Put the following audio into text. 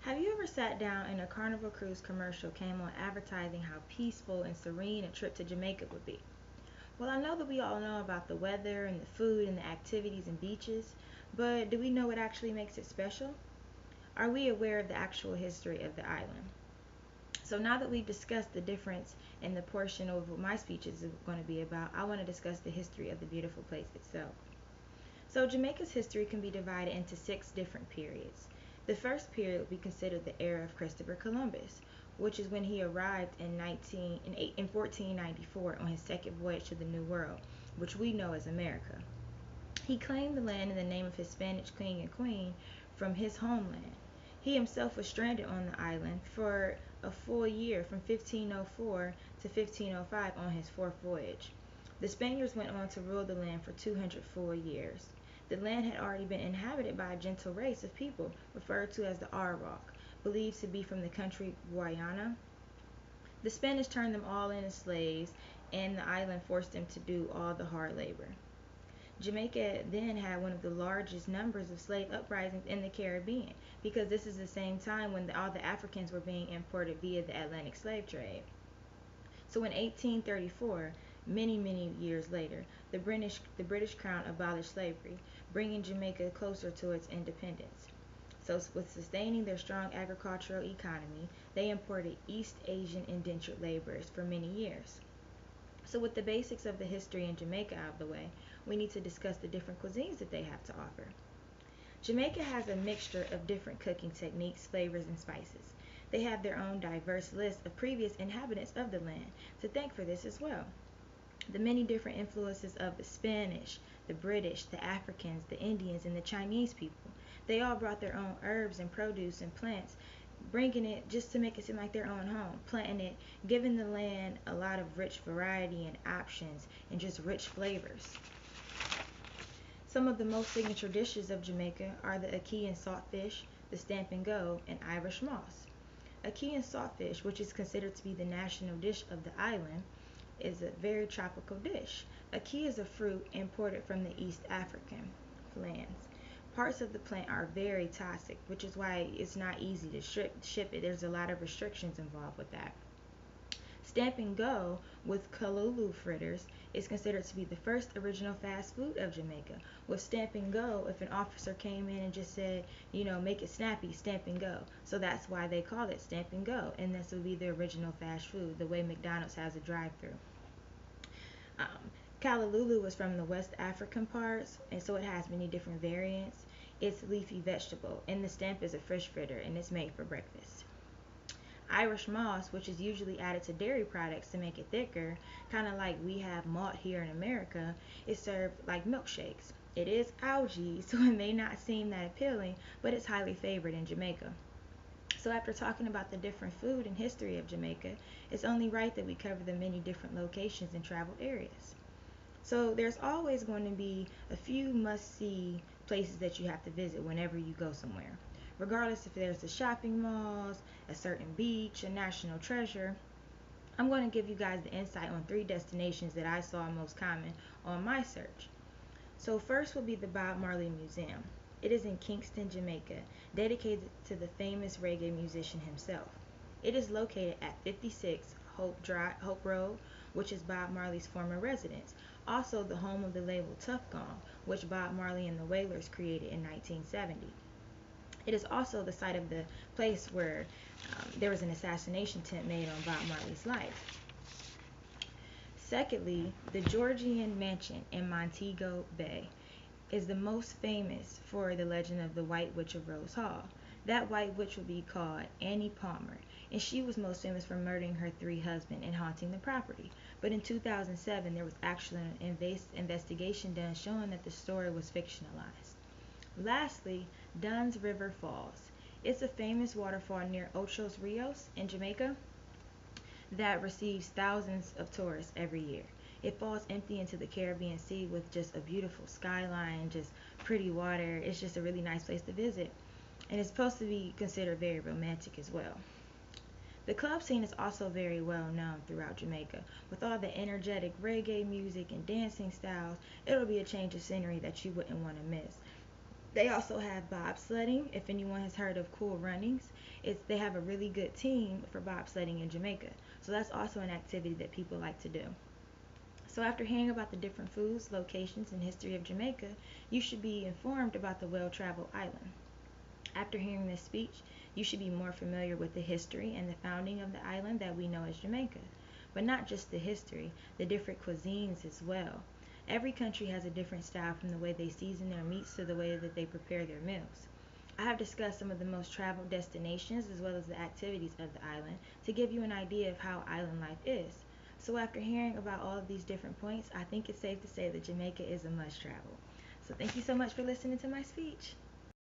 Have you ever sat down and a Carnival Cruise commercial came on advertising how peaceful and serene a trip to Jamaica would be? Well, I know that we all know about the weather and the food and the activities and beaches, but do we know what actually makes it special? Are we aware of the actual history of the island? So now that we've discussed the difference in the portion of what my speech is going to be about, I want to discuss the history of the beautiful place itself. So Jamaica's history can be divided into six different periods. The first period would be considered the era of Christopher Columbus, which is when he arrived in 1494 on his second voyage to the New World, which we know as America. He claimed the land in the name of his Spanish king and queen from his homeland. He himself was stranded on the island for a full year from 1504 to 1505 on his fourth voyage. The Spaniards went on to rule the land for 200 full years. The land had already been inhabited by a gentle race of people referred to as the Arawak, believed to be from the country Guyana. The Spanish turned them all in as slaves, and the island forced them to do all the hard labor. Jamaica then had one of the largest numbers of slave uprisings in the Caribbean because this is the same time when all the Africans were being imported via the Atlantic slave trade. So in 1834, many years later, the British Crown abolished slavery, bringing Jamaica closer to its independence. So with sustaining their strong agricultural economy, they imported East Asian indentured laborers for many years. So with the basics of the history in Jamaica out of the way, we need to discuss the different cuisines that they have to offer. Jamaica has a mixture of different cooking techniques, flavors, and spices. They have their own diverse list of previous inhabitants of the land to thank for this as well. The many different influences of the Spanish, the British, the Africans, the Indians, and the Chinese people. They all brought their own herbs and produce and plants, bringing it just to make it seem like their own home, planting it, giving the land a lot of rich variety and options and just rich flavors. Some of the most signature dishes of Jamaica are the ackee and saltfish, the stamp and go, and Irish moss. Ackee and saltfish, which is considered to be the national dish of the island, is a very tropical dish. Ackee is a fruit imported from the East African lands. Parts of the plant are very toxic, which is why it's not easy to ship it. There's a lot of restrictions involved with that. Stamp and Go with Kalulu fritters is considered to be the first original fast food of Jamaica. With Stamp and Go, if an officer came in and just said, make it snappy, Stamp and Go. So that's why they call it Stamp and Go, and this would be the original fast food, the way McDonald's has a drive-through. Um, Kalalulu is from the West African parts, and so it has many different variants. It's leafy vegetable, and the stamp is a fish fritter, and it's made for breakfast. Irish moss, which is usually added to dairy products to make it thicker, kind of like we have malt here in America, is served like milkshakes. It is algae, so it may not seem that appealing, but it's highly favored in Jamaica. So after talking about the different food and history of Jamaica, it's only right that we cover the many different locations and travel areas. So there's always going to be a few must-see places that you have to visit whenever you go somewhere. Regardless if there's the shopping malls, a certain beach, a national treasure, I'm going to give you guys the insight on three destinations that I saw most common on my search. So first will be the Bob Marley Museum. It is in Kingston, Jamaica, dedicated to the famous reggae musician himself. It is located at 56 Hope Road, which is Bob Marley's former residence, also the home of the label Tough Gong, which Bob Marley and the Wailers created in 1970. It is also the site of the place where there was an assassination attempt made on Bob Marley's life. Secondly, the Georgian Mansion in Montego Bay is the most famous for the legend of the White Witch of Rose Hall. That White Witch would be called Annie Palmer, and she was most famous for murdering her three husbands and haunting the property. But in 2007, there was actually an investigation done showing that the story was fictionalized. Lastly, Dunn's River Falls. It's a famous waterfall near Ochos Rios in Jamaica that receives thousands of tourists every year. It falls empty into the Caribbean Sea with just a beautiful skyline, just pretty water. It's just a really nice place to visit. And it's supposed to be considered very romantic as well. The club scene is also very well known throughout Jamaica. With all the energetic reggae music and dancing styles, it'll be a change of scenery that you wouldn't want to miss. They also have bobsledding. If anyone has heard of Cool Runnings, they have a really good team for bobsledding in Jamaica. So that's also an activity that people like to do. So after hearing about the different foods, locations, and history of Jamaica, you should be informed about the well-traveled island. After hearing this speech, you should be more familiar with the history and the founding of the island that we know as Jamaica. But not just the history, the different cuisines as well. Every country has a different style, from the way they season their meats to the way that they prepare their meals. I have discussed some of the most traveled destinations as well as the activities of the island to give you an idea of how island life is. So after hearing about all of these different points, I think it's safe to say that Jamaica is a must travel. So thank you so much for listening to my speech.